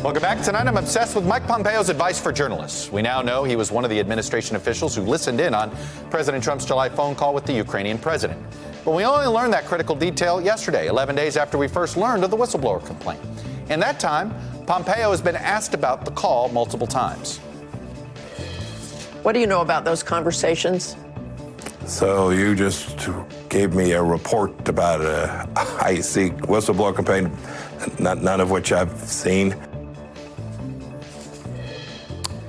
Welcome back. Tonight, I'm obsessed with Mike Pompeo's advice for journalists. We now know he was one of the administration officials who listened in on President Trump's July phone call with the Ukrainian president. But we only learned that critical detail yesterday, 11 days after we first learned of the whistleblower complaint. In that time, Pompeo has been asked about the call multiple times. What do you know about those conversations? So you just gave me a report about a high-seek whistleblower campaign, none of which I've seen.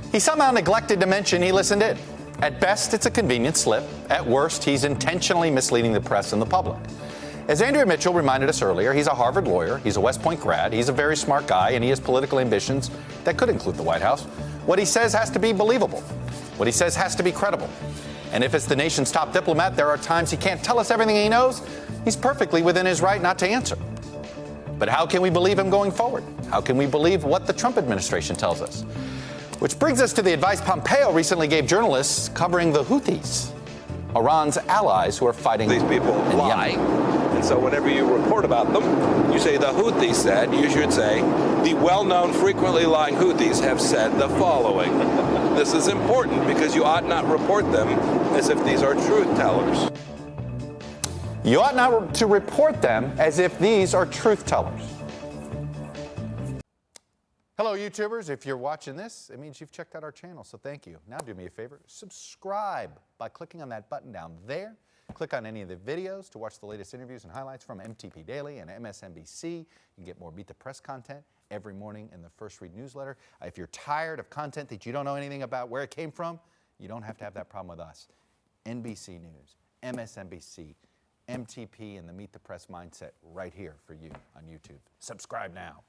He somehow neglected to mention he listened in. At best, it's a convenient slip. At worst, he's intentionally misleading the press and the public. As Andrea Mitchell reminded us earlier, he's a Harvard lawyer, he's a West Point grad, he's a very smart guy, and he has political ambitions that could include the White House. What he says has to be believable. What he says has to be credible. And if it's the nation's top diplomat, there are times he can't tell us everything he knows. He's perfectly within his right not to answer. But how can we believe him going forward? How can we believe what the Trump administration tells us? Which brings us to the advice Pompeo recently gave journalists covering the Houthis, Iran's allies who are fighting. These people lie. And so whenever you report about them, you say the Houthis said, you should say, the well-known frequently lying Houthis have said the following. This is important because you ought not report them as if these are truth tellers. You ought not to report them as if these are truth tellers. Hello, YouTubers. If you're watching this, it means you've checked out our channel, so thank you. Now do me a favor, subscribe by clicking on that button down there. Click on any of the videos to watch the latest interviews and highlights from MTP Daily and MSNBC. You can get more Meet the Press content every morning in the First Read newsletter. If you're tired of content that you don't know anything about where it came from, you don't have to have that problem with us. NBC News, MSNBC, MTP, and the Meet the Press mindset right here for you on YouTube. Subscribe now.